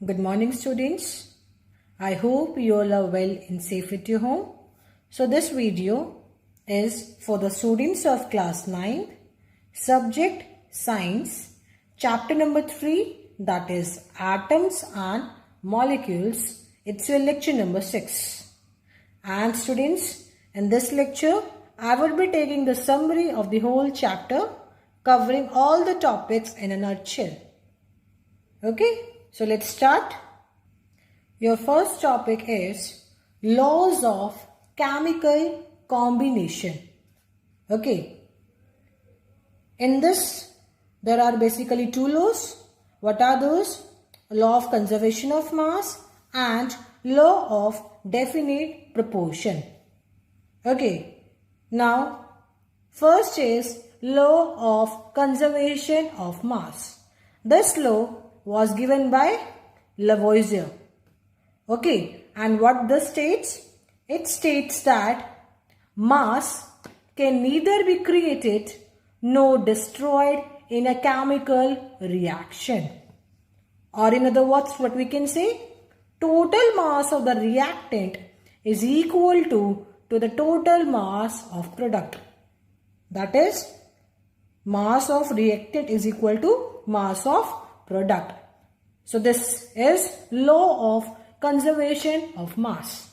Good morning, students. I hope you all are well and safe at your home. So this video is for the students of class 9, subject science, chapter number 3, that is atoms and molecules. It's your lecture number 6. And students, in this lecture, I will be taking the summary of the whole chapter, covering all the topics in a nutshell. Okay? So let's start. Your first topic is laws of chemical combination. Okay. In this, there are basically two laws. What are those? Law of conservation of mass and law of definite proportion. Okay. Now, first is law of conservation of mass. This law was given by Lavoisier. Okay, and what this states? It states that mass can neither be created nor destroyed in a chemical reaction. Or in other words, what we can say? Total mass of the reactant is equal to the total mass of product. That is, mass of reactant is equal to mass of product. So this is law of conservation of mass.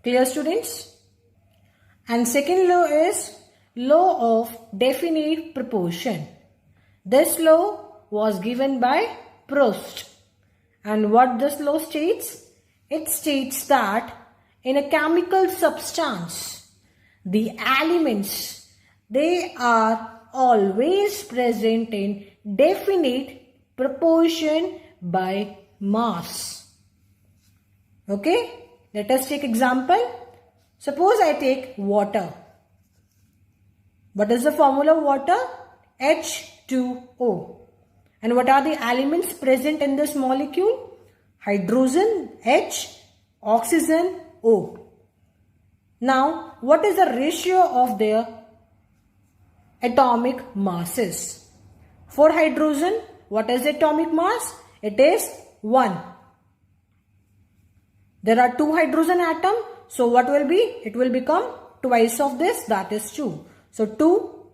Clear, students? And second law is law of definite proportion. This law was given by Proust. And what this law states? It states that in a chemical substance, the elements, they are always present in definite proportion by mass. Okay, let us take example. Suppose I take water. What is the formula of water? H2O. And what are the elements present in this molecule? Hydrogen H, oxygen O. Now, what is the ratio of their atomic masses? For hydrogen, what is the atomic mass? It is 1. There are 2 hydrogen atoms. So what will be? It will become twice of this, that is 2. So 2.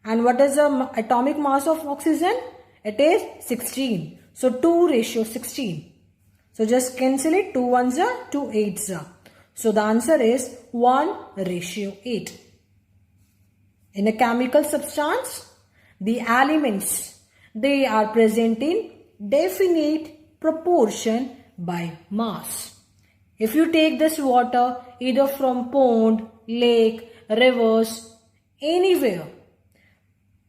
And what is the atomic mass of oxygen? It is 16. So 2 ratio 16. So just cancel it. 2 ones are 2 eights are. So the answer is 1 ratio 8. In a chemical substance, the elements, they are present in definite proportion by mass. If you take this water either from pond, lake, rivers, anywhere,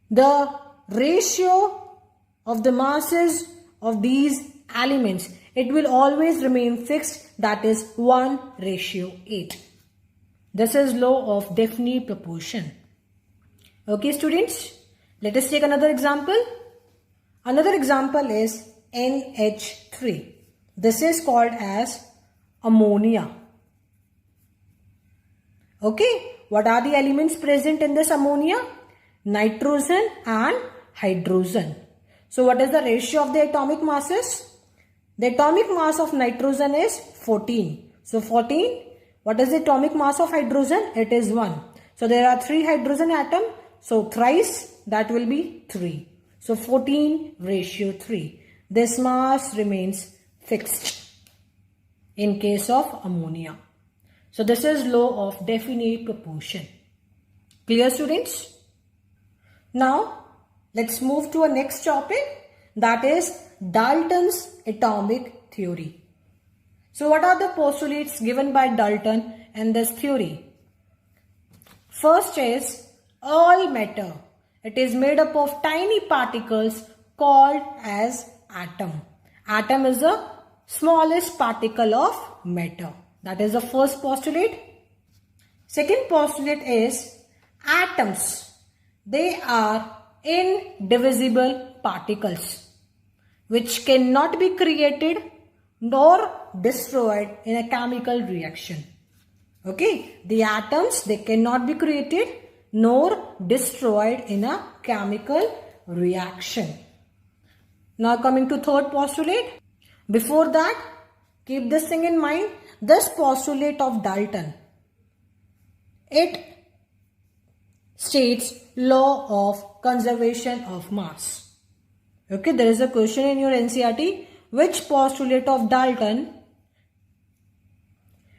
the ratio of the masses of these elements, it will always remain fixed, that is 1 ratio 8. This is law of definite proportion. Okay, students, let us take another example. Another example is NH3. This is called as ammonia. Okay, what are the elements present in this ammonia? Nitrogen and hydrogen. So what is the ratio of the atomic masses? The atomic mass of nitrogen is 14. So 14. What is the atomic mass of hydrogen? It is 1. So there are 3 hydrogen atoms. So thrice, that will be 3. So 14 ratio 3. This mass remains fixed in case of ammonia. So this is law of definite proportion. Clear, students? Now let's move to our next topic, that is Dalton's atomic theory. So what are the postulates given by Dalton in this theory? First is all matter. It is made up of tiny particles called as atom. Atom is the smallest particle of matter. That is the first postulate. Second postulate is atoms. They are indivisible particles which cannot be created nor destroyed in a chemical reaction. Okay, the atoms, they cannot be created nor destroyed in a chemical reaction. Now coming to third postulate. Before that, keep this thing in mind. This postulate of Dalton, it states law of conservation of mass. Okay, there is a question in your NCERT. Which postulate of Dalton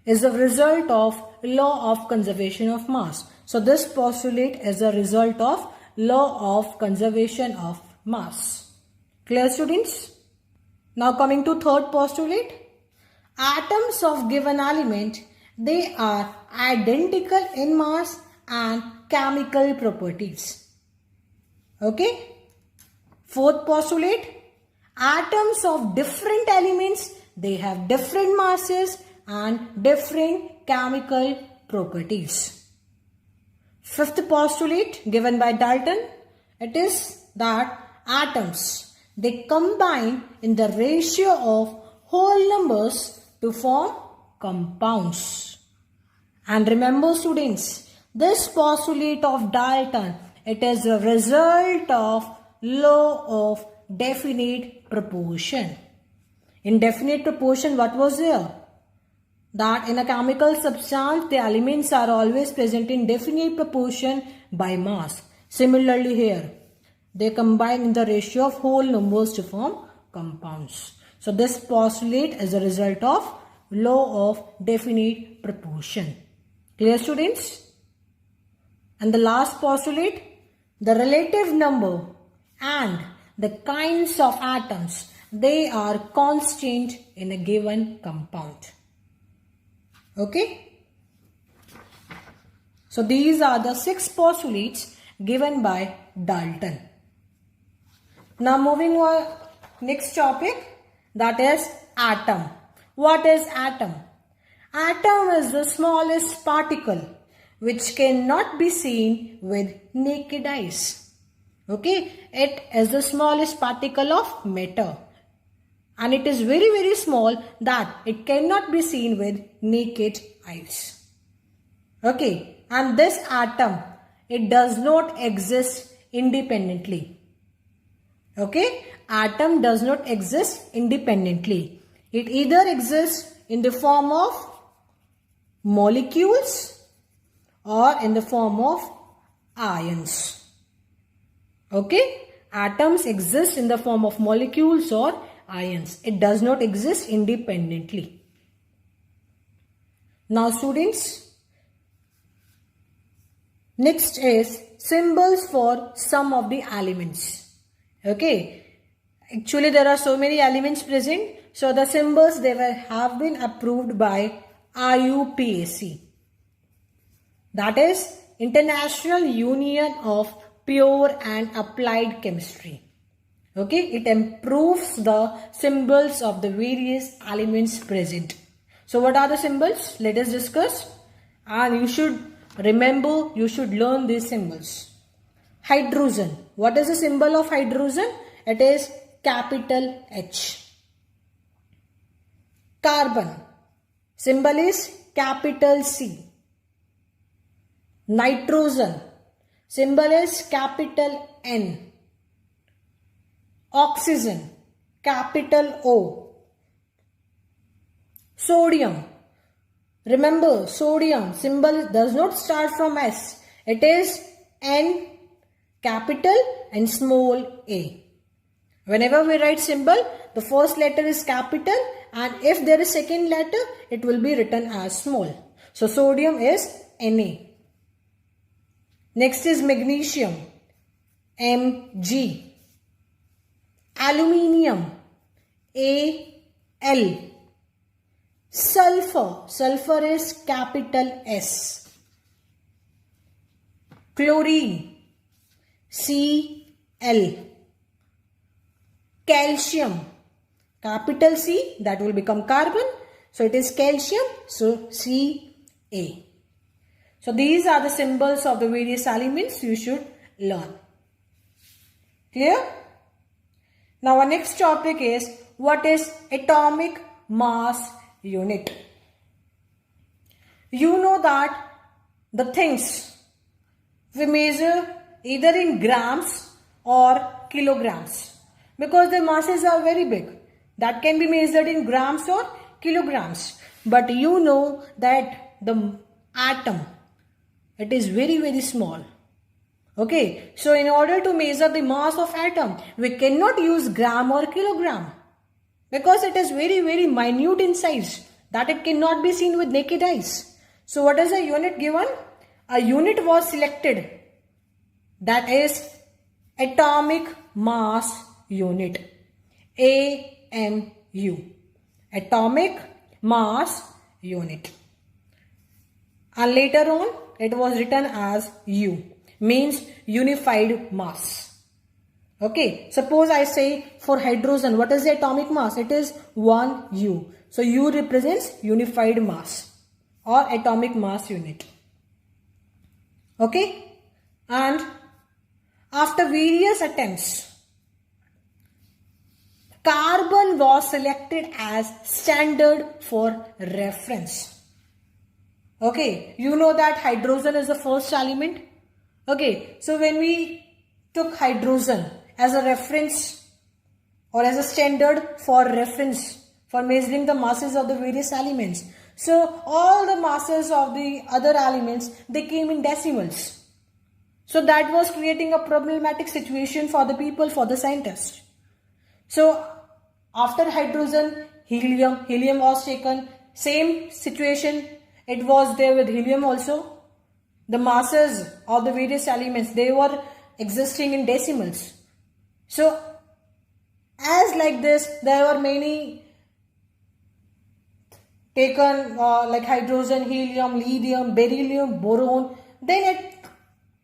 is the result of law of conservation of mass? So this postulate is a result of law of conservation of mass. Clear, students? Now coming to third postulate. Atoms of given element, they are identical in mass and chemical properties. Okay. Fourth postulate. Atoms of different elements, they have different masses and different chemical properties. Fifth postulate given by Dalton, it is that atoms, they combine in the ratio of whole numbers to form compounds. And remember, students, this postulate of Dalton, it is a result of law of definite proportion. In definite proportion, what was there? That in a chemical substance, the elements are always present in definite proportion by mass. Similarly here, they combine in the ratio of whole numbers to form compounds. So this postulate is a result of law of definite proportion. Clear, students? And the last postulate, the relative number and the kinds of atoms, they are constant in a given compound. Okay. So these are the 6 postulates given by Dalton. Now moving on next topic, that is atom. What is atom? Atom is the smallest particle which cannot be seen with naked eyes. Okay, it is the smallest particle of matter and it is very, very small that it cannot be seen with naked eyes. Okay, and this atom, it does not exist independently. Okay, atom does not exist independently. It either exists in the form of molecules or in the form of ions. Okay, atoms exist in the form of molecules or ions. It does not exist independently. Now students, next is symbols for some of the elements. Okay, actually there are so many elements present. So the symbols, they have been approved by IUPAC. That is International Union of Pure and Applied Chemistry. Okay, it improves the symbols of the various elements present. So what are the symbols? Let us discuss. And you should remember, you should learn these symbols. Hydrogen. What is the symbol of hydrogen? It is capital H. Carbon. Symbol is capital C. Nitrogen. Symbol is capital N. Oxygen, capital O. Sodium. Remember, sodium symbol does not start from S. It is N, capital and small a. Whenever we write symbol, the first letter is capital and if there is second letter, it will be written as small. So sodium is Na. Next is magnesium, Mg. Aluminium, Al. Sulfur, sulfur is capital S. Chlorine, Cl. Calcium, capital C, that will become carbon. So it is calcium, so Ca. So these are the symbols of the various elements you should learn. Clear? Now our next topic is what is atomic mass unit. You know that the things we measure either in grams or kilograms because their masses are very big. That can be measured in grams or kilograms. But you know that the atom, it is very, very small. Okay, so in order to measure the mass of atom, we cannot use gram or kilogram because it is very, very minute in size that it cannot be seen with naked eyes. So what is a unit given? A unit was selected, that is atomic mass unit, AMU, atomic mass unit. And later on it was written as U, means unified mass. Okay, suppose I say for hydrogen, what is the atomic mass? It is 1 U. So U represents unified mass or atomic mass unit. Okay, and after various attempts, carbon was selected as standard for reference. Okay, you know that hydrogen is the first element. Okay, so when we took hydrogen as a reference or as a standard for reference for measuring the masses of the various elements, so all the masses of the other elements, they came in decimals. So that was creating a problematic situation for the people, for the scientists. So after hydrogen, helium was taken. Same situation, it was there with helium also. The masses of the various elements, they were existing in decimals. So as like this, there were many taken like hydrogen, helium, lithium, beryllium, boron. Then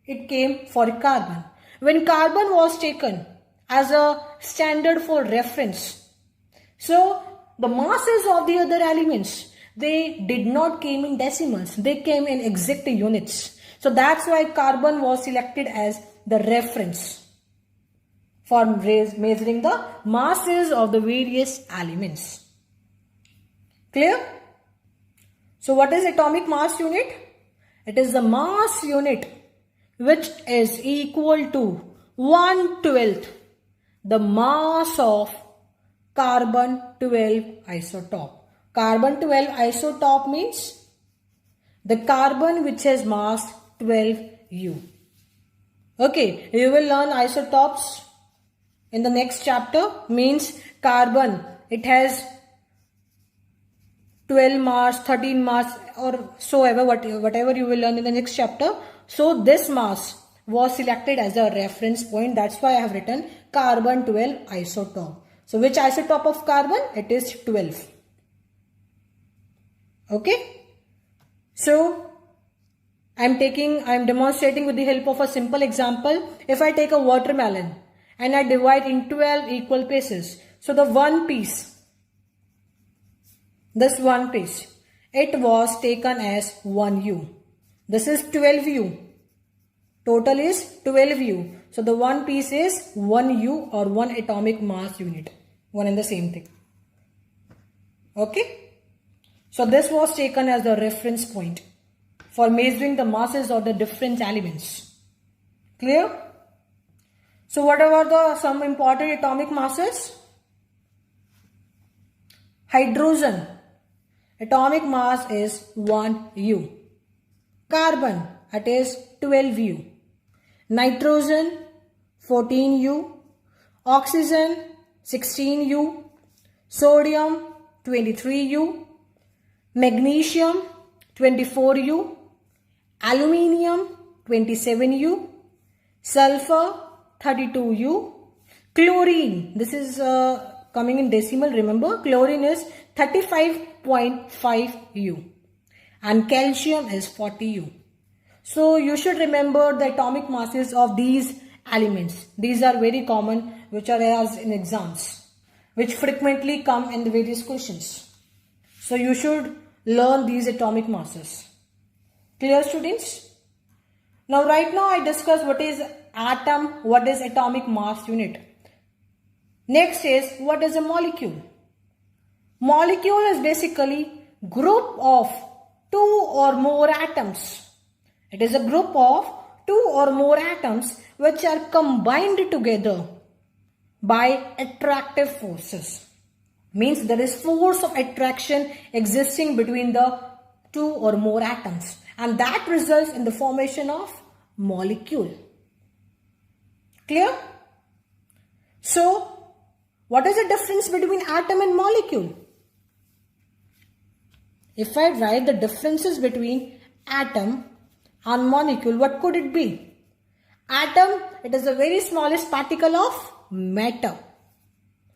it came for carbon. When carbon was taken as a standard for reference, so the masses of the other elements, they did not came in decimals, they came in exact units. So that's why carbon was selected as the reference for measuring the masses of the various elements. Clear? So what is atomic mass unit? It is the mass unit which is equal to 1/12 the mass of carbon-12 isotope. Carbon-12 isotope means the carbon which has mass 12U. Okay, you will learn isotopes in the next chapter. Means carbon, it has 12 mass, 13 mass, or so ever, whatever you will learn in the next chapter. So this mass was selected as a reference point. That's why I have written carbon-12 isotope. So which isotope of carbon? It is 12. Okay. So I'm demonstrating with the help of a simple example. If I take a watermelon and I divide in 12 equal pieces, so the one piece, this one piece, it was taken as 1U. This is 12U. Total is 12U. So the one piece is 1U or 1 atomic mass unit. One and the same thing. Okay. So this was taken as the reference point for measuring the masses of the different elements. Clear? So what are some important atomic masses? Hydrogen, atomic mass is 1U. Carbon, it is 12U. Nitrogen, 14U. Oxygen, 16U. Sodium, 23U. Magnesium, 24U. Aluminium, 27U. Sulfur, 32U. Chlorine, this is coming in decimal, remember. Chlorine is 35.5U. And calcium is 40U. So you should remember the atomic masses of these elements. These are very common, which are asked in exams, which frequently come in the various questions. So you should learn these atomic masses. Clear, students? Now right now I discuss what is atom, what is atomic mass unit. Next is what is a molecule. Molecule is basically group of 2 or more atoms. It is a group of 2 or more atoms which are combined together by attractive forces. Means there is force of attraction existing between the two or more atoms, and that results in the formation of molecule. Clear? So, what is the difference between atom and molecule? If I write the differences between atom and molecule, what could it be? Atom, it is the very smallest particle of matter.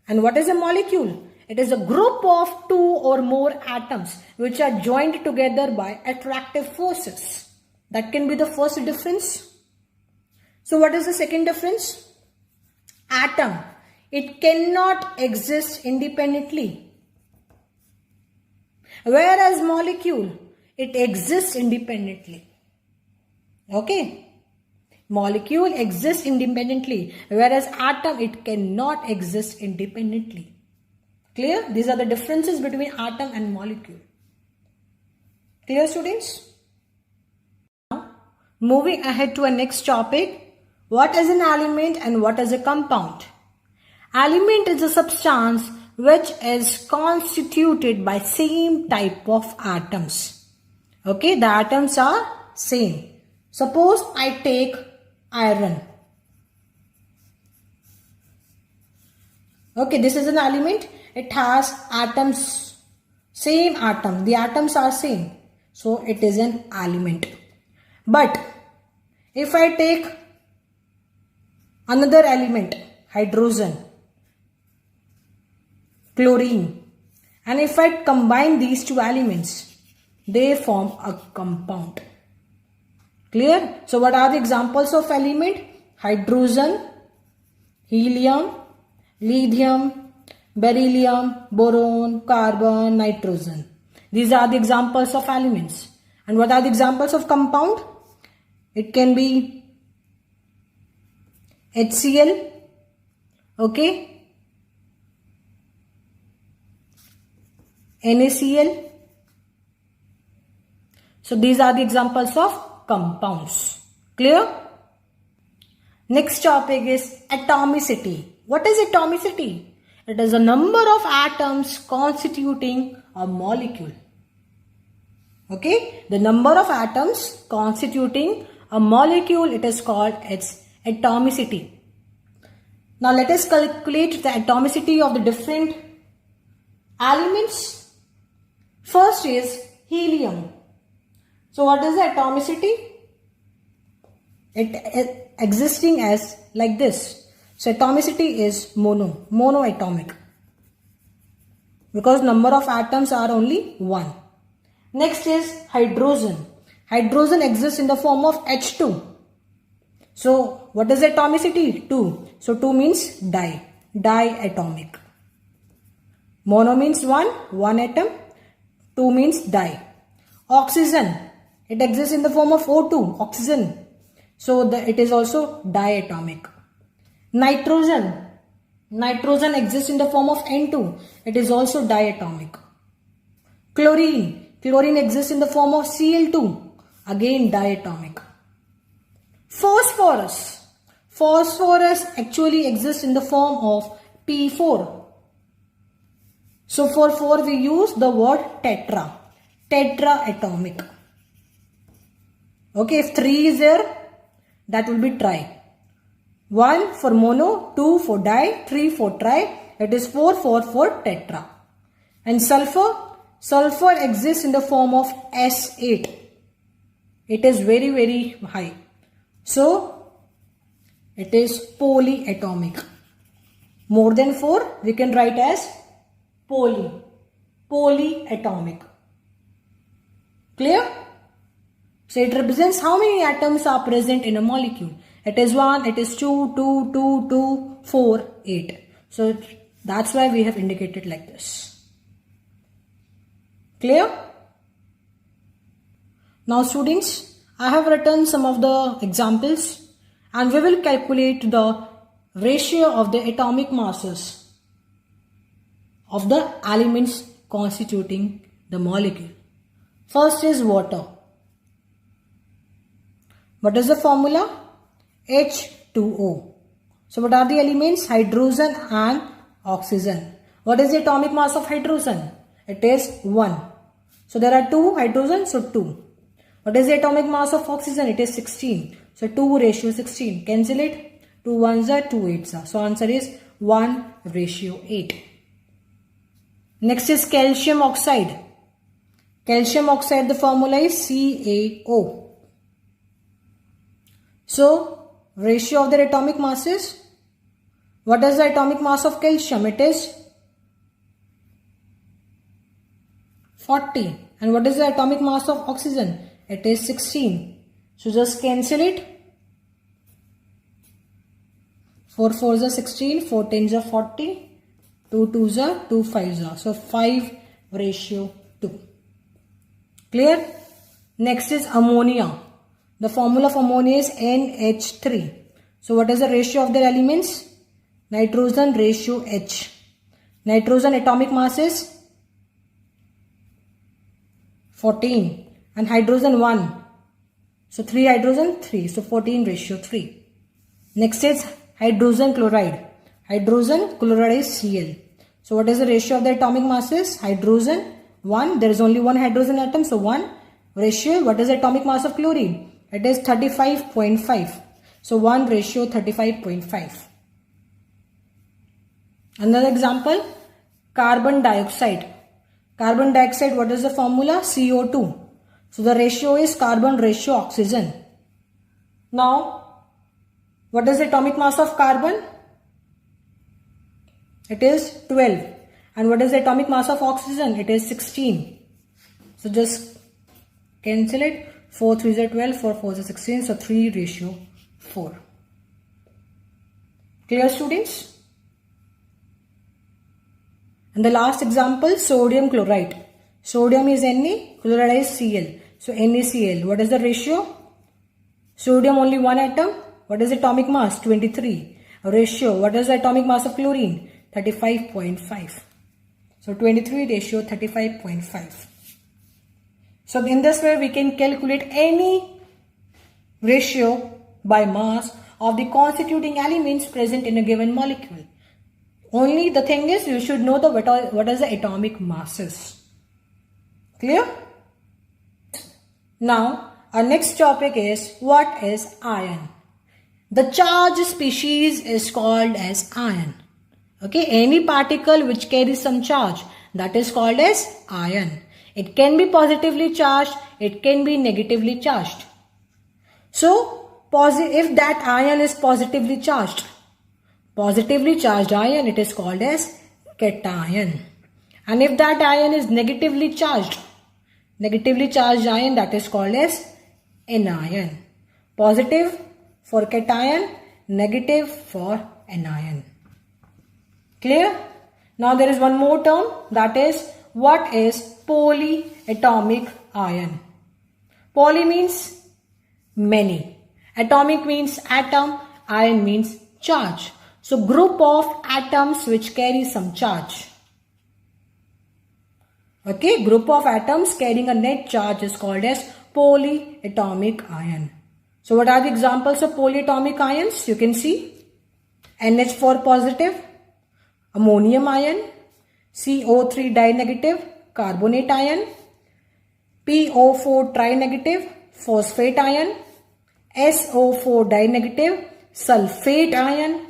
And what is a molecule? It is a group of two or more atoms which are joined together by attractive forces. That can be the first difference. So what is the second difference? Atom, it cannot exist independently. Whereas molecule, it exists independently. Okay? Molecule exists independently, whereas atom, it cannot exist independently. Clear? These are the differences between atom and molecule. Clear, students? Now, moving ahead to our next topic. What is an element and what is a compound? Element is a substance which is constituted by same type of atoms. Okay, the atoms are same. Suppose I take iron. Okay, this is an element. It has atoms, same atom. The atoms are same. So it is an element. But if I take another element, hydrogen, chlorine, and if I combine these two elements, they form a compound. Clear? So what are the examples of element? Hydrogen, helium, lithium, beryllium, boron, carbon, nitrogen. These are the examples of elements. And what are the examples of compound? It can be HCl, okay, NaCl. So these are the examples of compounds. Clear? Next topic is atomicity. What is atomicity? It is a number of atoms constituting a molecule. Okay, the number of atoms constituting a molecule, it is called its atomicity. Now let us calculate the atomicity of the different elements. First is helium. So what is the atomicity? It existing as like this. So atomicity is monoatomic, because number of atoms are only one. Next is hydrogen. Hydrogen exists in the form of H2. So what is atomicity? 2. So 2 means diatomic. Mono means one atom. 2 means di. Oxygen, it exists in the form of O2, oxygen. So it is also diatomic. Nitrogen exists in the form of N2. It is also diatomic. Chlorine exists in the form of Cl2. Again diatomic. Phosphorus actually exists in the form of P4. So for 4 we use the word tetraatomic. Okay, if 3 is there, that will be tri. 1 for mono, 2 for di, 3 for tri, it is 4 for tetra. And sulfur exists in the form of S8. It is very, very high. So it is polyatomic. More than 4 we can write as polyatomic. Clear? So it represents how many atoms are present in a molecule. It is 1, it is 2, 2, 2, 2, 4, 8. So that's why we have indicated like this. Clear? Now students, I have written some of the examples and we will calculate the ratio of the atomic masses of the elements constituting the molecule. First is water. What is the formula? H2O. So what are the elements? Hydrogen and oxygen. What is the atomic mass of hydrogen? It is 1. So there are 2 hydrogen, so 2. What is the atomic mass of oxygen? It is 16. So 2:16. Cancel it. 2 ones are 2 eights are. So answer is 1:8. Next is calcium oxide. Calcium oxide, the formula is CaO. So ratio of their atomic masses. What is the atomic mass of calcium? It is 40. And what is the atomic mass of oxygen? It is 16. So just cancel it. 4 4s are 16, 4 10s are 40, 2 2s are 2 5s are. So 5:2. Clear? Next is ammonia. The formula of ammonia is NH3. So what is the ratio of their elements? Nitrogen ratio H. Nitrogen atomic mass is 14 and hydrogen 1. So 3 hydrogen 3. So 14:3. Next is hydrogen chloride. Hydrogen chloride is Cl. So what is the ratio of the atomic masses? Hydrogen 1. There is only one hydrogen atom. So 1 ratio. What is the atomic mass of chlorine? It is 35.5. So 1:35.5. Another example, carbon dioxide. Carbon dioxide, what is the formula? CO2. So the ratio is carbon ratio oxygen. Now, what is the atomic mass of carbon? It is 12. And what is the atomic mass of oxygen? It is 16. So just cancel it. 4 3s are 12, 4 4s are 16. So 3:4. Clear, students? And the last example, sodium chloride. Sodium is Na, chloride is Cl. So NaCl. What is the ratio? Sodium only one atom. What is the atomic mass? 23. Ratio. What is the atomic mass of chlorine? 35.5. So 23:35.5. So in this way we can calculate any ratio by mass of the constituting elements present in a given molecule. Only the thing is you should know what is the atomic masses. Clear? Now our next topic is what is ion. The charged species is called as ion. Okay, any particle which carries some charge, that is called as ion. It can be positively charged, it can be negatively charged. So if that ion is positively charged ion, it is called as cation. And if that ion is negatively charged ion, that is called as anion. Positive for cation, negative for anion. Clear? Now there is one more term, that is what is polyatomic ion. Poly means many. Atomic means atom. Ion means charge. So group of atoms which carry some charge. Okay, group of atoms carrying a net charge is called as polyatomic ion. So what are the examples of polyatomic ions? You can see NH4 positive, ammonium ion, CO3 dinegative, carbonate ion, PO4 trinegative, phosphate ion, SO4 dinegative, sulfate ion,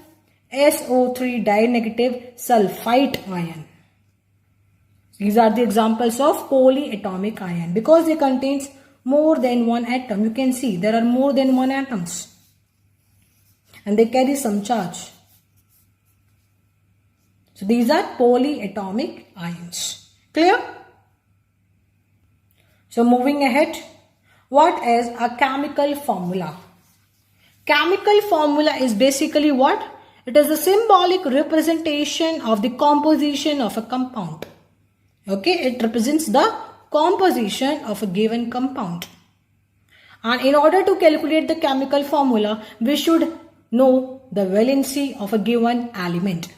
SO3 dinegative, sulfite ion. These are the examples of polyatomic ion because they contains more than one atom. You can see there are more than one atoms and they carry some charge. So these are polyatomic ions. Clear? So moving ahead, what is a chemical formula? Chemical formula is basically what? It is a symbolic representation of the composition of a compound. Okay, it represents the composition of a given compound. And in order to calculate the chemical formula, we should know the valency of a given element.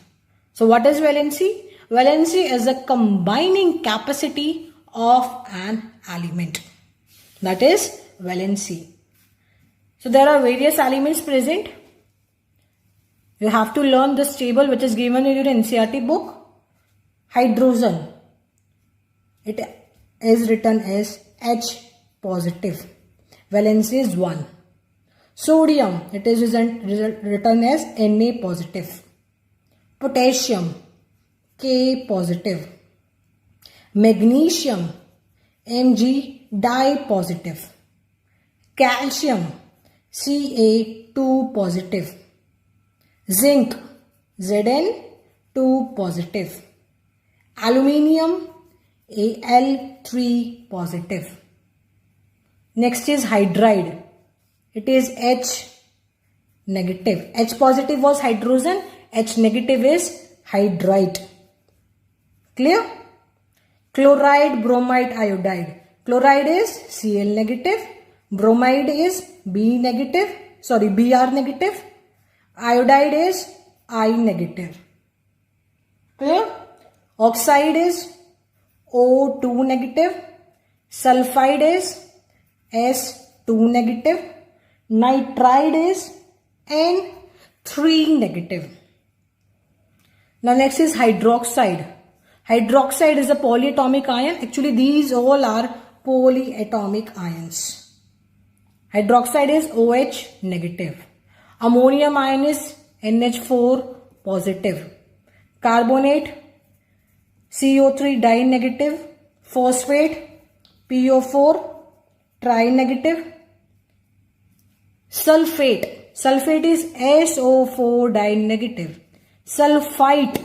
So what is valency? Valency is the combining capacity of an element. That is valency. So there are various elements present. You have to learn this table which is given in your NCERT book. Hydrogen, it is written as H positive. Valency is 1. Sodium, it is written as Na positive. Potassium, K positive. Magnesium, Mg di positive. Calcium, Ca2 positive. Zinc, Zn2 positive. Aluminium, Al3 positive. Next is hydride. It is H negative. H positive was hydrogen. H negative is hydride. Clear? Chloride, bromide, iodide. Chloride is Cl negative. Bromide is Br negative. Iodide is I negative. Clear? Oxide is O2 negative. Sulfide is S2 negative. Nitride is N3 negative. Now next is hydroxide. Hydroxide is a polyatomic ion. Actually these all are polyatomic ions. Hydroxide is OH negative. Ammonium ion is NH4 positive. Carbonate, CO3 di negative. Phosphate, PO4 tri negative. Sulfate is SO4 di negative. Sulfite,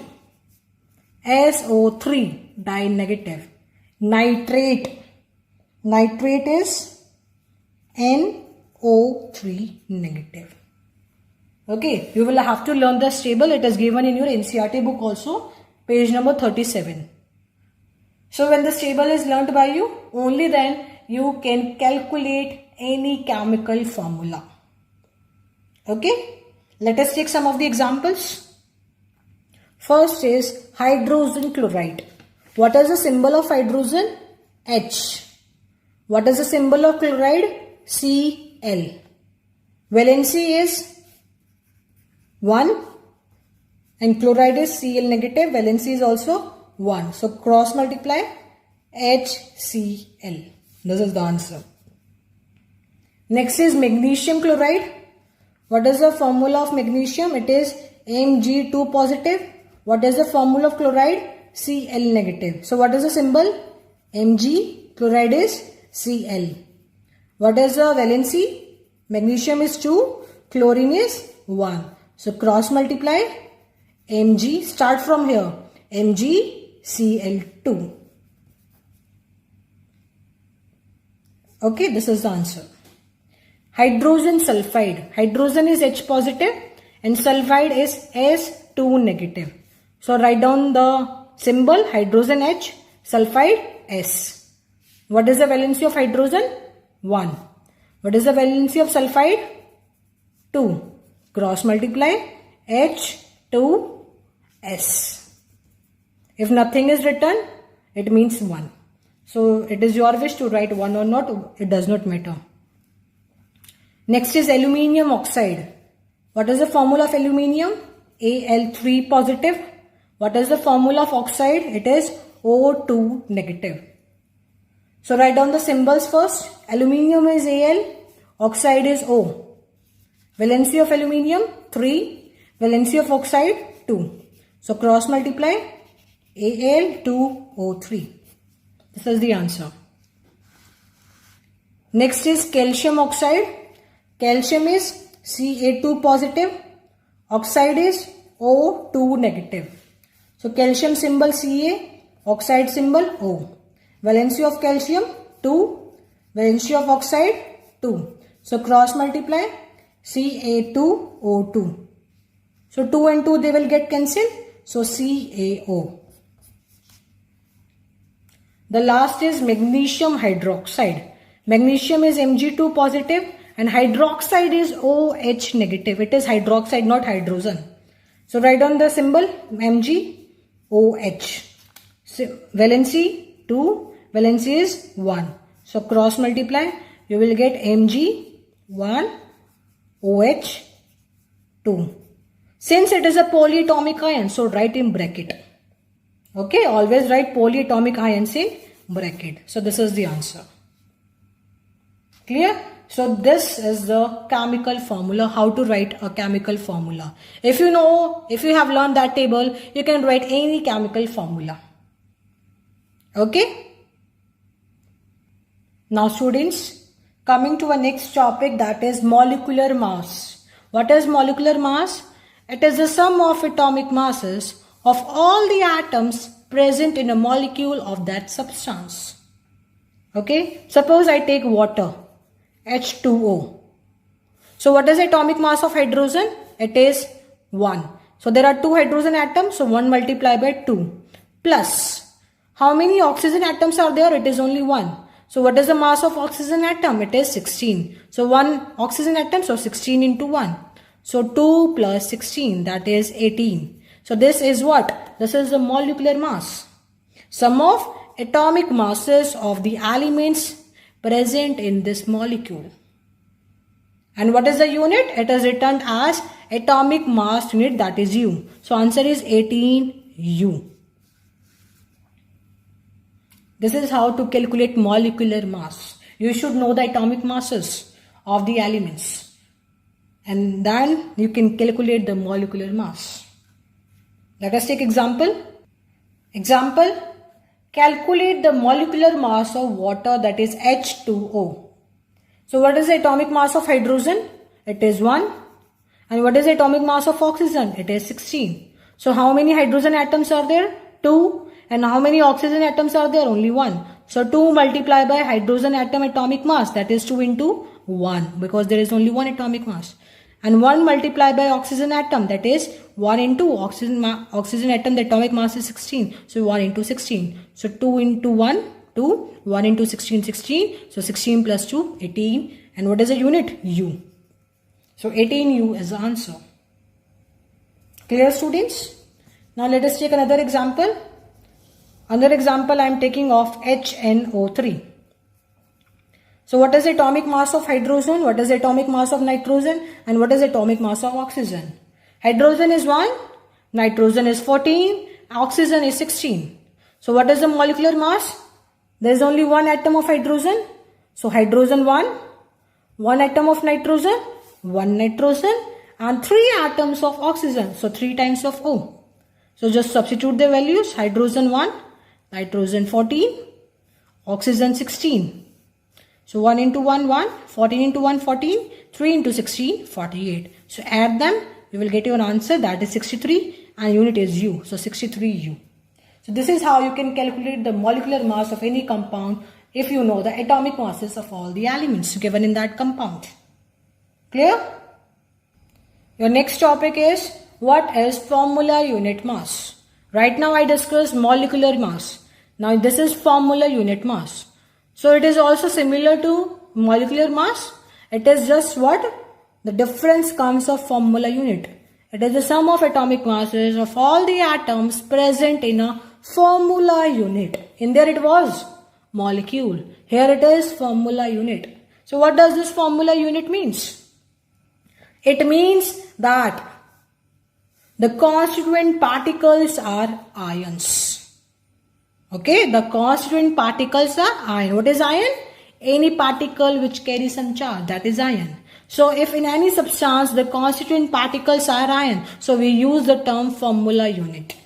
SO3 di negative. Nitrate is NO3 negative. Okay, you will have to learn this table. It is given in your NCERT book also, page number 37. So when this table is learnt by you, only then you can calculate any chemical formula. Okay, let us take some of the examples. First is hydrogen chloride. What is the symbol of hydrogen? H. What is the symbol of chloride? Cl. Valency is 1 and chloride is Cl negative. Valency is also 1. So cross multiply HCl. This is the answer. Next is magnesium chloride. What is the formula of magnesium? It is Mg2 positive. What is the formula of chloride? Cl negative. So what is the symbol? Mg, chloride is Cl. What is the valency? Magnesium is 2, chlorine is 1. So cross multiply Mg, start from here, MgCl2. Okay, this is the answer. Hydrogen sulfide. Hydrogen is H positive and sulfide is S2 negative. So write down the symbol hydrogen H, sulfide S. What is the valency of hydrogen? 1. What is the valency of sulfide? 2. Cross multiply H2S. If nothing is written, it means 1. So it is your wish to write 1 or not, it does not matter. Next is aluminium oxide. What is the formula of aluminium? Al3 positive. What is the formula of oxide? It is O2 negative. So write down the symbols first. Aluminium is Al, oxide is O. Valency of aluminium 3, valency of oxide 2. So cross multiply Al2O3. This is the answer. Next is calcium oxide. Calcium is Ca2 positive. Oxide is O2 negative. So calcium symbol Ca, oxide symbol O. Valency of calcium 2, valency of oxide 2. So cross multiply Ca2O2. So 2 and 2 they will get cancelled. So CaO. The last is magnesium hydroxide. Magnesium is Mg2 positive and hydroxide is OH negative. It is hydroxide, not hydrogen. So write down the symbol MgOH. So valency 2, valency is 1. So cross multiply, you will get Mg1 OH2. Since it is a polyatomic ion, so write in bracket. Okay, always write polyatomic ions in bracket. So this is the answer. Clear? So this is the chemical formula, how to write a chemical formula. If you know, if you have learned that table, you can write any chemical formula. Okay? Now students, coming to our next topic, that is molecular mass. What is molecular mass? It is the sum of atomic masses of all the atoms present in a molecule of that substance. Okay? Suppose I take water, H2O. So what is the atomic mass of hydrogen? It is 1. So there are 2 hydrogen atoms, so 1 multiplied by 2. Plus, how many oxygen atoms are there? It is only 1. So what is the mass of oxygen atom? It is 16. So 1 oxygen atom, so 16 into 1. So 2 plus 16, that is 18. So this is what? This is the molecular mass. Sum of atomic masses of the elements present in this molecule. And what is the unit? It is written as atomic mass unit, that is U. So answer is 18U. This is how to calculate molecular mass. You should know the atomic masses of the elements. And then you can calculate the molecular mass. Let us take example. Example, calculate the molecular mass of water, that is H2O. So what is the atomic mass of hydrogen? It is 1. And what is the atomic mass of oxygen? It is 16. So how many hydrogen atoms are there? 2. And how many oxygen atoms are there? Only 1. So 2 multiplied by hydrogen atom atomic mass, that is 2 into 1, because there is only 1 atomic mass. And 1 multiplied by oxygen atom, that is 1 into oxygen atom, the atomic mass is 16. So 1 into 16. So 2 into 1, 2. 1 into 16, 16. So 16 plus 2, 18. And what is the unit? U. So 18U is the answer. Clear, students? Now let us take another example. Another example I am taking of HNO3. So what is the atomic mass of hydrogen? What is the atomic mass of nitrogen? And what is the atomic mass of oxygen? Hydrogen is 1, nitrogen is 14, oxygen is 16. So what is the molecular mass? There is only 1 atom of hydrogen. So hydrogen 1, 1 atom of nitrogen, 1 nitrogen, and 3 atoms of oxygen. So 3 times of O. So just substitute the values. Hydrogen 1, nitrogen 14, oxygen 16. So 1 into 1, 1, 14 into 1, 14, 3 into 16, 48. So add them, you will get your answer, that is 63, and unit is U. So 63U. So this is how you can calculate the molecular mass of any compound if you know the atomic masses of all the elements given in that compound. Clear? Your next topic is, what is formula unit mass? Right now I discussed molecular mass. Now this is formula unit mass. So it is also similar to molecular mass. It is just what? The difference comes of formula unit. It is the sum of atomic masses of all the atoms present in a formula unit. In there it was molecule. Here it is formula unit. So what does this formula unit means? It means that the constituent particles are ions. Okay, the constituent particles are ion. What is ion? Any particle which carries some charge, that is ion. So if in any substance the constituent particles are ion, so we use the term formula unit.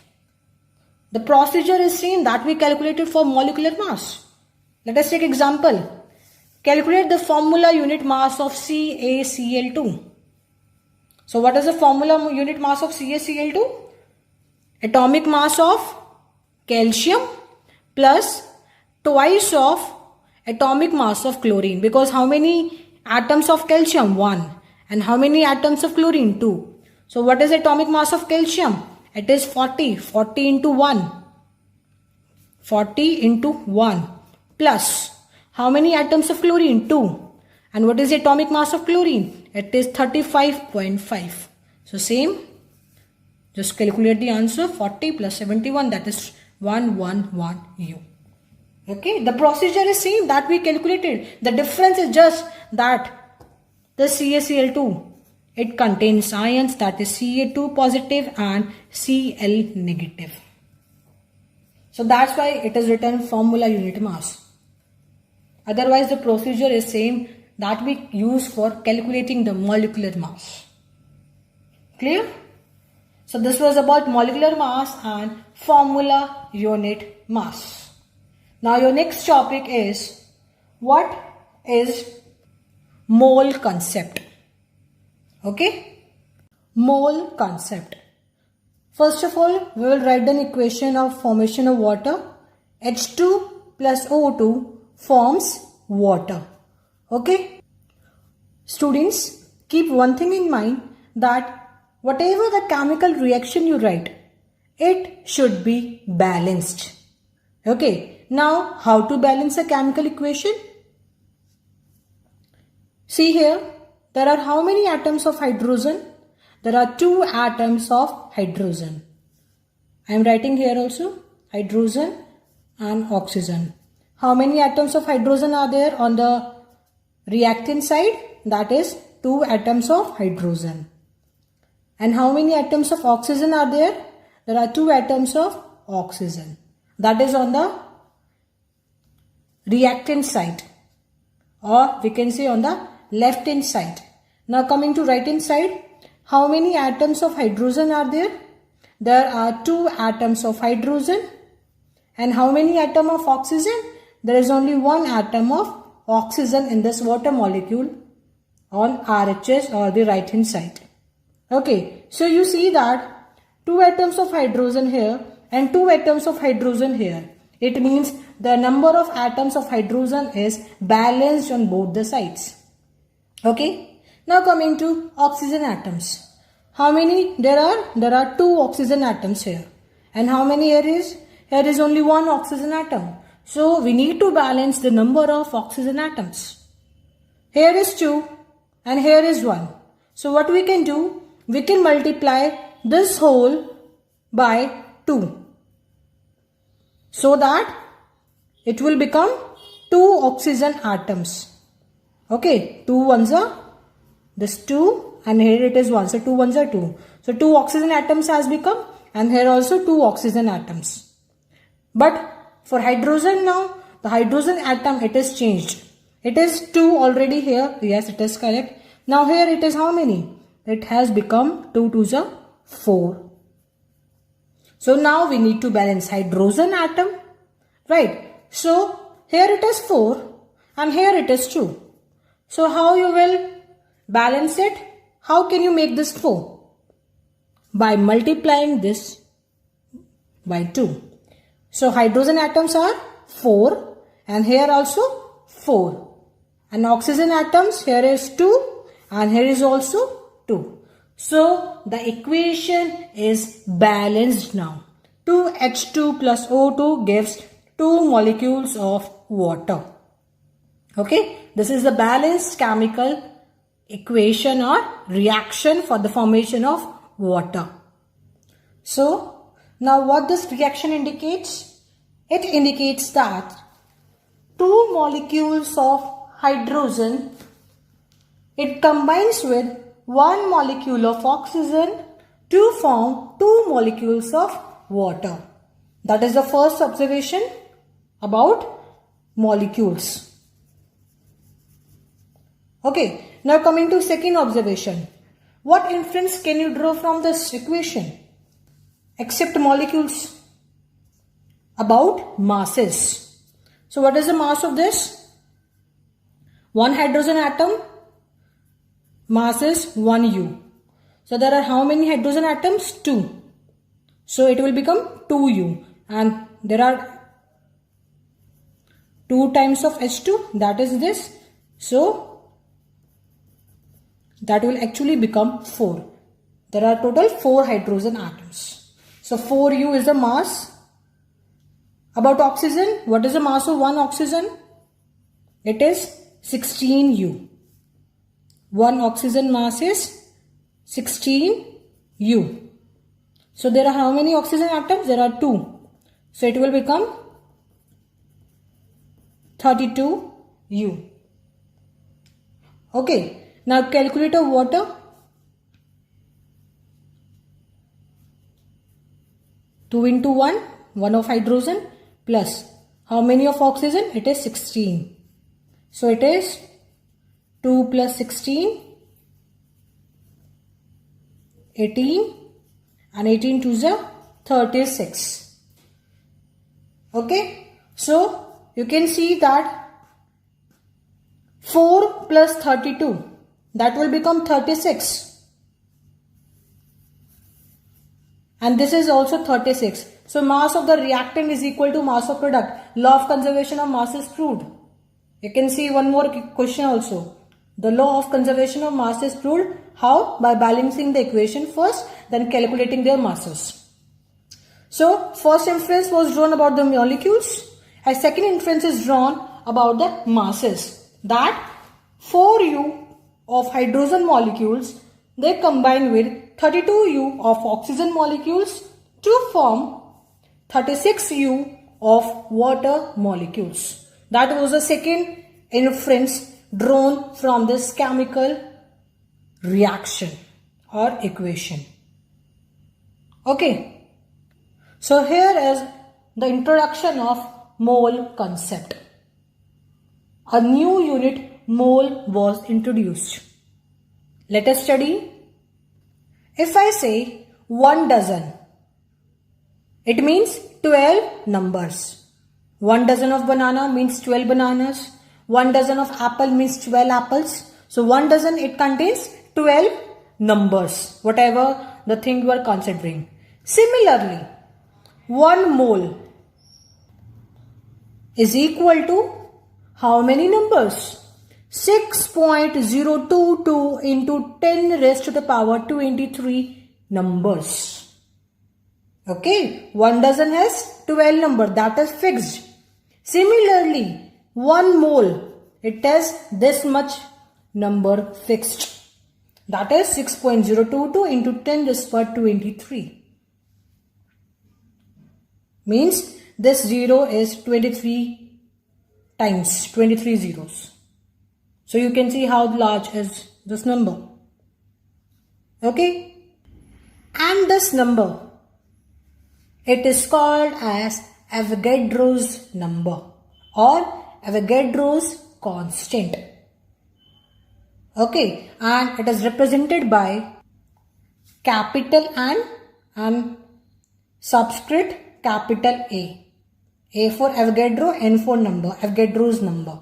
The procedure is same that we calculated for molecular mass. Let us take example. Calculate the formula unit mass of CaCl2. So what is the formula unit mass of CaCl2? Atomic mass of calcium plus twice of atomic mass of chlorine. Because how many atoms of calcium? 1. And how many atoms of chlorine? 2. So what is atomic mass of calcium? It is 40. 40 into 1. 40 into 1. Plus how many atoms of chlorine? 2. And what is the atomic mass of chlorine? It is 35.5. So same. Just calculate the answer. 40 plus 71, that is 111U. Okay, the procedure is same that we calculated. The difference is just that the CaCl2, it contains ions, that is Ca2 positive and Cl negative. So that's why it is written formula unit mass. Otherwise the procedure is same that we use for calculating the molecular mass. Clear? So this was about molecular mass and formula unit mass. Now your next topic is, what is mole concept? Okay? Mole concept. First of all, we will write an equation of formation of water. H2 plus O2 forms water. Okay? Students, keep one thing in mind, that whatever the chemical reaction you write, it should be balanced. Okay, now how to balance a chemical equation? See here, there are how many atoms of hydrogen? There are 2 atoms of hydrogen. I am writing here also hydrogen and oxygen. How many atoms of hydrogen are there on the reactant side? That is 2 atoms of hydrogen. And how many atoms of oxygen are there? There are 2 atoms of oxygen. That is on the reactant side, or we can say on the left hand side. Now coming to right hand side, how many atoms of hydrogen are there? There are 2 atoms of hydrogen. And how many atoms of oxygen? There is only 1 atom of oxygen in this water molecule on RHS or the right hand side. Okay, so you see that 2 atoms of hydrogen here and 2 atoms of hydrogen here. It means the number of atoms of hydrogen is balanced on both the sides. Okay, now coming to oxygen atoms. How many there are? There are 2 oxygen atoms here. And how many here is? Here is only 1 oxygen atom. So we need to balance the number of oxygen atoms. Here is 2 and here is 1. So what we can do? We can multiply this whole by 2. So that it will become 2 oxygen atoms. Okay, 2 ones are this 2 and here it is 1. So 2 ones are 2. So 2 oxygen atoms has become, and here also 2 oxygen atoms. But for hydrogen now, the hydrogen atom, it is changed. It is 2 already here. Yes, it is correct. Now here it is how many? It has become 2 2s are 4. So now we need to balance hydrogen atom. Right. So here it is 4 and here it is 2. So how you will balance it? How can you make this 4? By multiplying this by 2. So hydrogen atoms are 4 and here also 4. And oxygen atoms, here is 2 and here is also 2. So the equation is balanced now. 2H2 plus O2 gives 2 molecules of water. Okay, this is the balanced chemical equation or reaction for the formation of water. So now what this reaction indicates? It indicates that 2 molecules of hydrogen, it combines with 1 molecule of oxygen to form 2 molecules of water. That is the first observation about molecules. Okay, now coming to second observation. What inference can you draw from this equation? Except molecules. About masses. So what is the mass of this? 1 hydrogen atom, mass is 1U. So there are how many hydrogen atoms? 2. So it will become 2U. And there are 2 times of H2, that is this. So that will actually become 4. There are total 4 hydrogen atoms. So 4U is the mass. About oxygen, what is the mass of 1 oxygen? It is 16U. 1 oxygen mass is 16U. So there are how many oxygen atoms? There are 2. So it will become 32U. Okay. Now calculate of water. 2 into 1, 1 of hydrogen plus how many of oxygen? It is 16. So it is 2 plus 16, 18, and 18 to the 36. Okay, so you can see that 4 plus 32, that will become 36. And this is also 36. So mass of the reactant is equal to mass of product. Law of conservation of mass is proved. You can see one more question also. The law of conservation of mass is proved. How? By balancing the equation first, then calculating their masses. So first inference was drawn about the molecules, and second inference is drawn about the masses. That 4U of hydrogen molecules, they combine with 32U of oxygen molecules to form 36U of water molecules. That was the second inference drawn from this chemical reaction or equation. Okay. So here is the introduction of mole concept. A new unit, mole, was introduced. Let us study. If I say 1 dozen, it means 12 numbers. 1 dozen of banana means 12 bananas. 1 dozen of apple means 12 apples. So 1 dozen, it contains 12 numbers, whatever the thing you are considering. Similarly, 1 mole is equal to how many numbers? 6.022 into 10 raised to the power 23 numbers. Okay, 1 dozen has 12 numbers, that is fixed. Similarly, 1 mole, it has this much number fixed. That is 6.022 into 10 raised to the power 23. Means this 0 is 23 times, 23 zeros. So you can see how large is this number. Okay. And this number, it is called as Avogadro's number or Avogadro's constant. Okay. And it is represented by capital N and subscript capital A. A for Avogadro, N for number, Avogadro's number.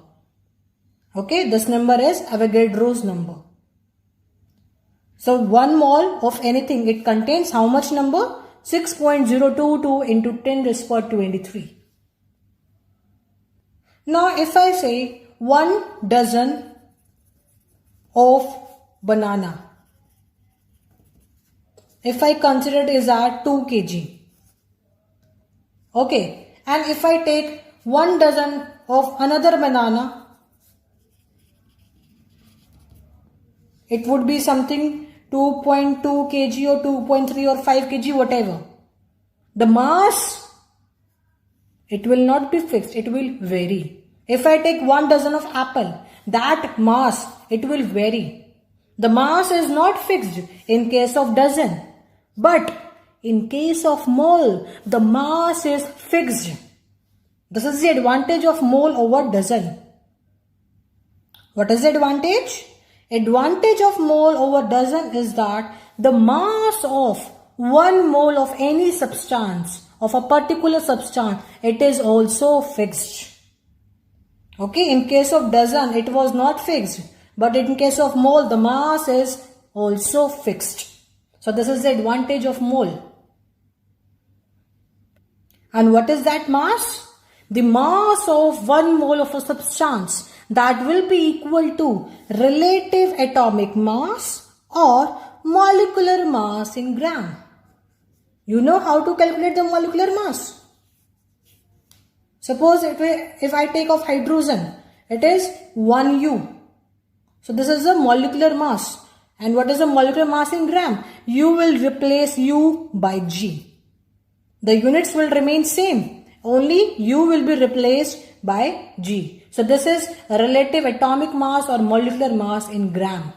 Okay, this number is Avogadro's number. So 1 mole of anything, it contains how much number? 6.022 into 10 raised to the power 23. Now if I say 1 dozen of banana, if I consider it is at 2 kg. Okay, and if I take 1 dozen of another banana, it would be something 2.2 kg or 2.3 or 5 kg, whatever. The mass, it will not be fixed, it will vary. If I take 1 dozen of apple, that mass, it will vary. The mass is not fixed in case of dozen. But in case of mole, the mass is fixed. This is the advantage of mole over dozen. What is the advantage? Advantage of mole over dozen is that the mass of 1 mole of any substance, of a particular substance, it is also fixed. Okay, in case of dozen, it was not fixed. But in case of mole, the mass is also fixed. So this is the advantage of mole. And what is that mass? The mass of 1 mole of a substance, that will be equal to relative atomic mass or molecular mass in gram. You know how to calculate the molecular mass. Suppose if I take of hydrogen, it is 1U. So this is the molecular mass. And what is the molecular mass in gram? You will replace U by G. The units will remain same. Only U will be replaced by G. So this is relative atomic mass or molecular mass in gram.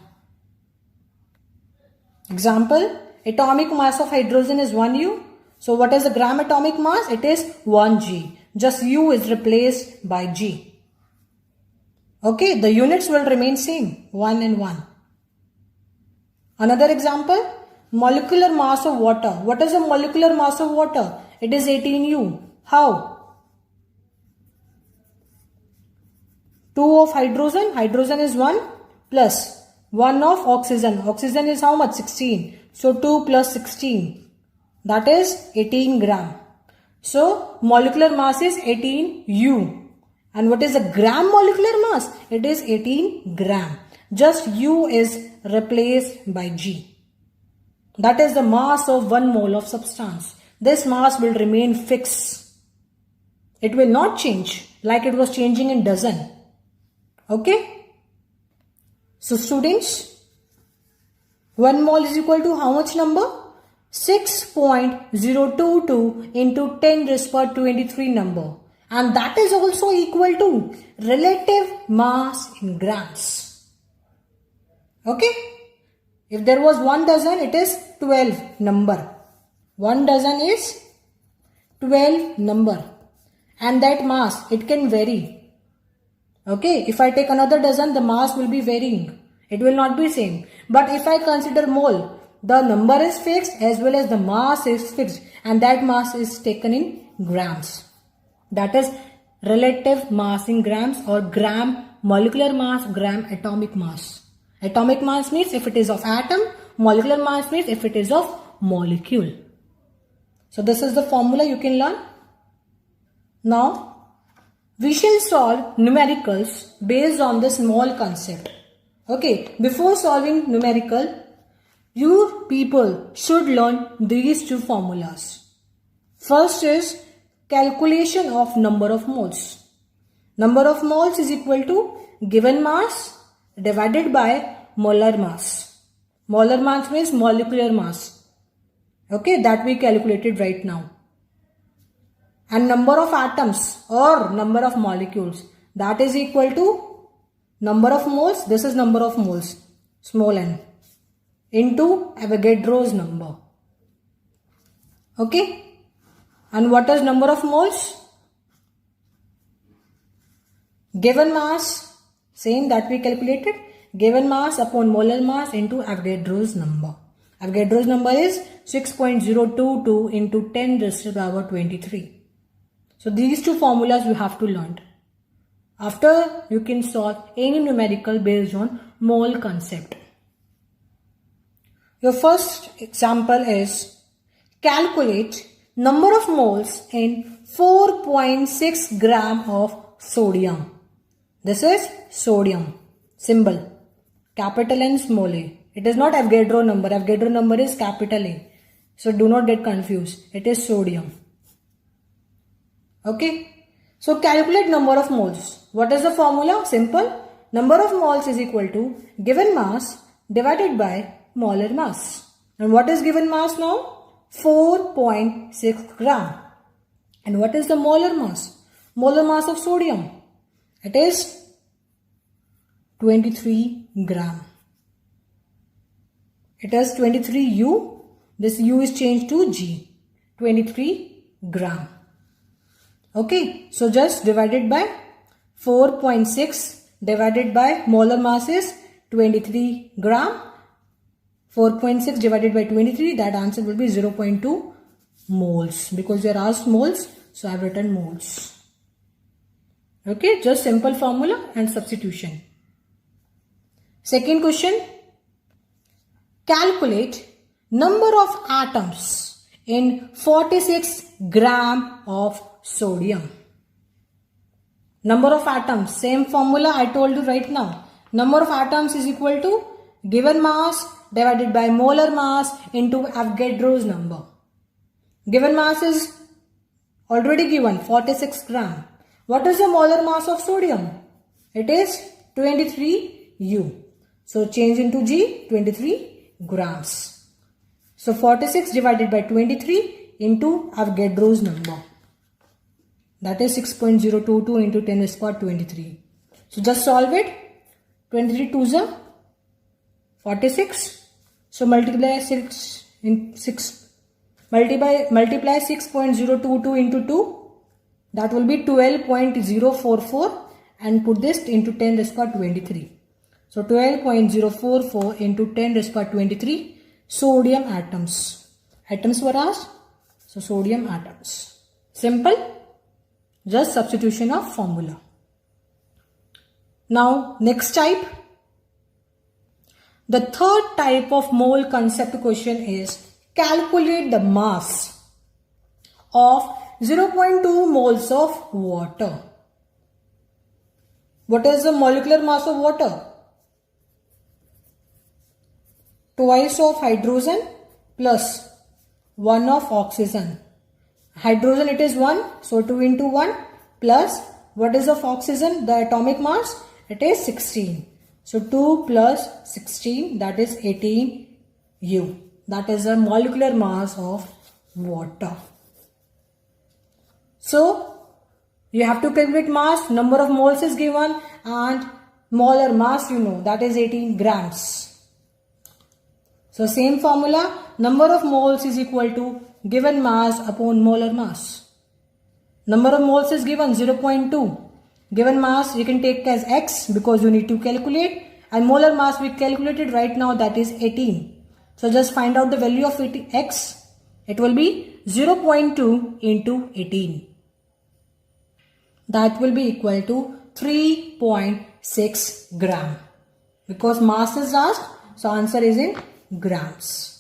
Example, atomic mass of hydrogen is 1U. So what is the gram atomic mass? It is 1g. Just U is replaced by G. Okay, the units will remain same, 1 and 1. Another example, molecular mass of water. What is the molecular mass of water? It is 18U. How? 2 of hydrogen. Hydrogen is 1 plus 1 of oxygen. Oxygen is how much? 16. So 2 plus 16. That is 18 gram. So molecular mass is 18U. And what is the gram molecular mass? It is 18 gram. Just U is replaced by G. That is the mass of 1 mole of substance. This mass will remain fixed. It will not change like it was changing in dozen. Okay? So students, 1 mole is equal to how much number? 6.022 into 10 raised to 23 number. And that is also equal to relative mass in grams. Okay? If there was 1 dozen, it is 12 number. 1 dozen is 12 number. And that mass, it can vary. Okay? If I take another dozen, the mass will be varying. It will not be same. But if I consider mole, the number is fixed as well as the mass is fixed. And that mass is taken in grams. That is relative mass in grams, or gram molecular mass, gram atomic mass. Atomic mass means if it is of atom, molecular mass means if it is of molecule. So this is the formula you can learn. Now we shall solve numericals based on the small concept. Okay, before solving numerical, you people should learn these two formulas. First is calculation of number of moles. Number of moles is equal to given mass divided by molar mass. Molar mass means molecular mass. Okay, that we calculated right now. And number of atoms or number of molecules, that is equal to number of moles. This is number of moles, small n, into Avogadro's number. Okay. And what is number of moles? Given mass, same that we calculated. Given mass upon molar mass into Avogadro's number. Avogadro's number is 6.022 into 10 raised to the power 23. So these two formulas you have to learn. After you can solve any numerical based on mole concept. Your first example is calculate number of moles in 4.6 gram of sodium. This is sodium symbol, capital N, small a. It is not Avogadro number. Avogadro number is capital A. So do not get confused. It is sodium. Okay. So calculate number of moles. What is the formula? Simple. Number of moles is equal to given mass divided by molar mass. And what is given mass now? 4.6 gram. And what is the molar mass? Molar mass of sodium. It is 23 gram. It is 23 U. This U is changed to G. 23 gram. Okay. So just divided by 4.6 divided by molar mass is 23 gram. 4.6 divided by 23, that answer will be 0.2 moles. Because they are asked moles, so I have written moles. Okay, just simple formula and substitution. Second question. Calculate number of atoms in 46 gram of sodium. Number of atoms, same formula I told you right now. Number of atoms is equal to given mass divided by molar mass into Avogadro's number. Given mass is already given, 46 gram. What is the molar mass of sodium? It is 23 U. So change into G, 23 grams. So 46 divided by 23 into Avogadro's number. That is 6.022 into 10 raised to 23. So just solve it. 23 2s are 46. So multiply 6 in 6 Multiply 6.022 into 2. That will be 12.044 and put this into 10 raised to power 23. So 12.044 into 10 raised to power 23 sodium atoms. Atoms were asked. So sodium atoms. Simple. Just substitution of formula. Now next type. The third type of mole concept question is calculate the mass of 0.2 moles of water. What is the molecular mass of water? Twice of hydrogen plus 1 of oxygen. Hydrogen it is 1, so 2 into 1 plus what is of oxygen? The atomic mass, it is 16. So 2 plus 16, that is 18 U. That is the molecular mass of water. So you have to calculate mass, number of moles is given and molar mass you know, that is 18 grams. So same formula, number of moles is equal to given mass upon molar mass. Number of moles is given 0.2. Given mass you can take as x because you need to calculate, and molar mass we calculated right now, that is 18. So just find out the value of x. It will be 0.2 into 18. That will be equal to 3.6 gram. Because mass is asked, so answer is in grams.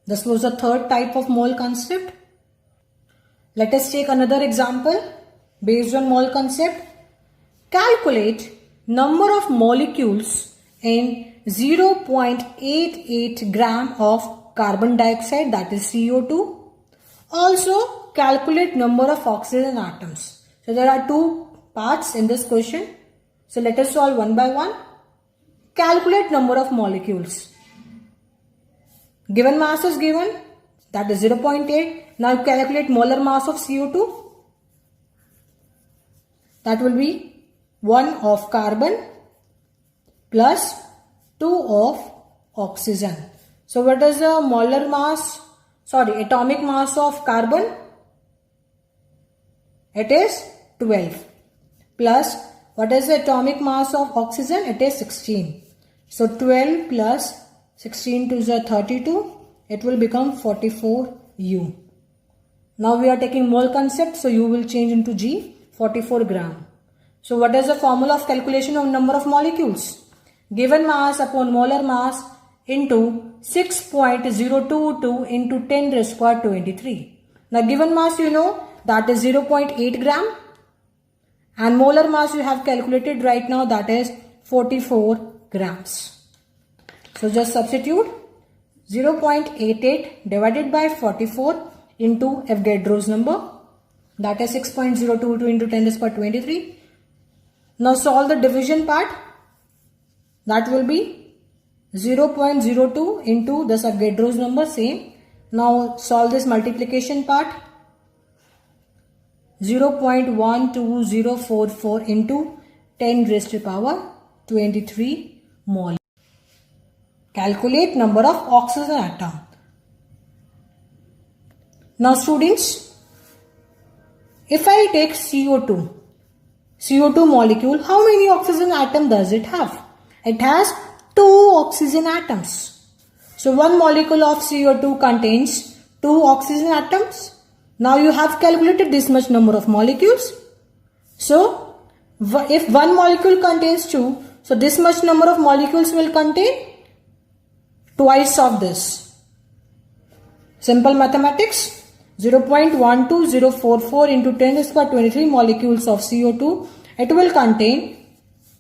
This was the third type of mole concept. Let us take another example based on mole concept. Calculate number of molecules in 0.88 gram of carbon dioxide, that is CO2. Also calculate number of oxygen atoms. So there are two parts in this question. So let us solve one by one. Calculate number of molecules. Given mass is given, that is 0.8. Now calculate molar mass of CO2. That will be 1 of carbon plus 2 of oxygen. So what is the atomic mass of carbon? It is 12. Plus what is the atomic mass of oxygen? It is 16. So 12 plus 16 to the 32, it will become 44 U. Now we are taking mole concept, so U will change into G, 44 gram. So what is the formula of calculation of number of molecules? Given mass upon molar mass into 6.022 into 10 raised to power 23. Now given mass you know, that is 0.8 gram. And molar mass you have calculated right now, that is 44 grams. So just substitute 0.88 divided by 44 into Avogadro's number, that is 6.022 into 10 raised to power 23. Now solve the division part. That will be 0.02 into this Avogadro's number, same. Now solve this multiplication part. 0.12044 into 10 raised to power 23 mole. Calculate number of oxygen atom. Now students, if I take CO2 molecule, how many oxygen atom does it have? It has 2 oxygen atoms. So one molecule of CO2 contains 2 oxygen atoms. Now you have calculated this much number of molecules. So if one molecule contains 2, so this much number of molecules will contain twice of this. Simple mathematics. 0.12044 into 10 raised to power 23 molecules of CO2, it will contain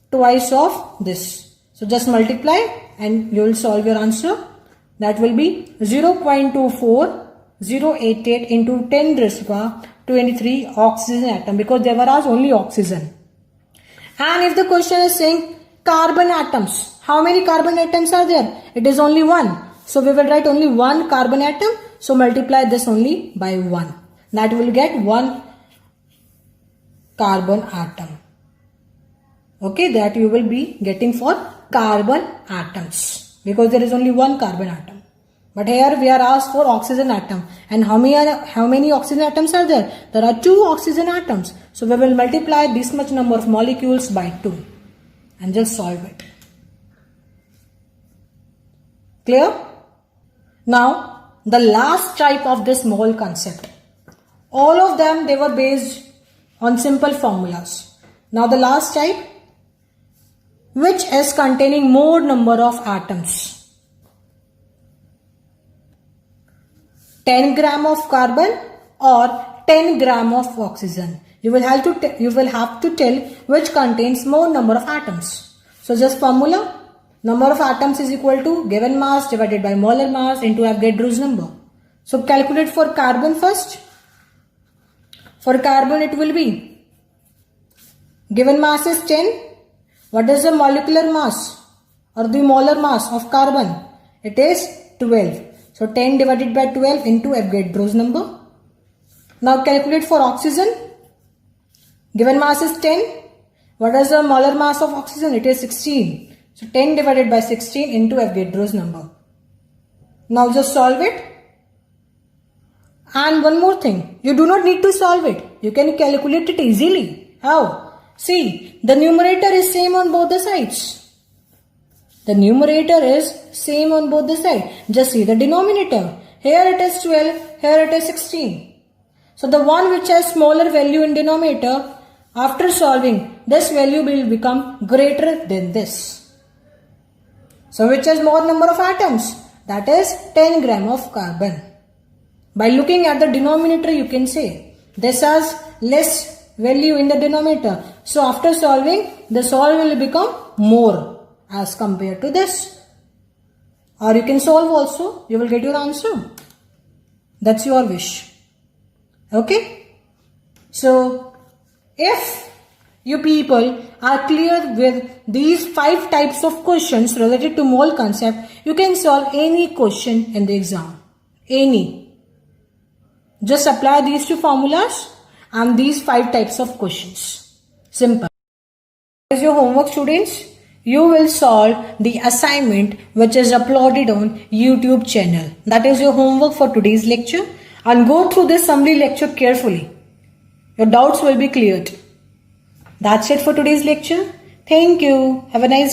twice of this. So just multiply and you will solve your answer. That will be 0.24088 into 10 raised to power 23 oxygen atom, because there were asked only oxygen. And if the question is saying carbon atoms, how many carbon atoms are there? It is only 1. So we will write only 1 carbon atom. So multiply this only by 1. That will get 1 carbon atom. Okay, that you will be getting for carbon atoms, because there is only 1 carbon atom. But here we are asked for oxygen atom. And how many oxygen atoms are there? There are 2 oxygen atoms. So we will multiply this much number of molecules by 2 and just solve it. Clear? Now the last type of this mole concept. All of them, they were based on simple formulas. Now the last type, which is containing more number of atoms. 10 gram of carbon or 10 gram of oxygen. You will have to tell which contains more number of atoms. So just formula, number of atoms is equal to given mass divided by molar mass into Avogadro's number. So calculate for carbon first. For carbon it will be, given mass is 10. What is the molecular mass or the molar mass of carbon? It is 12. So 10 divided by 12 into Avogadro's number. Now calculate for oxygen. Given mass is 10. What is the molar mass of oxygen? It is 16. So 10 divided by 16 into Avogadro's number. Now just solve it. And one more thing. You do not need to solve it. You can calculate it easily. How? See, the numerator is same on both the sides. The numerator is same on both the sides. Just see the denominator. Here it is 12, here it is 16. So the one which has smaller value in denominator, after solving, this value will become greater than this. So which has more number of atoms? That is 10 gram of carbon. By looking at the denominator, you can say this has less value in the denominator. So after solving, the solve will become more as compared to this. Or you can solve also, you will get your answer. That's your wish. Okay? So, if you people are clear with these 5 types of questions related to mole concept, you can solve any question in the exam. Any. Just apply these 2 formulas and these 5 types of questions. Simple. As your homework, students, you will solve the assignment which is uploaded on YouTube channel. That is your homework for today's lecture, and go through this summary lecture carefully. Your doubts will be cleared. That's it for today's lecture. Thank you. Have a nice day.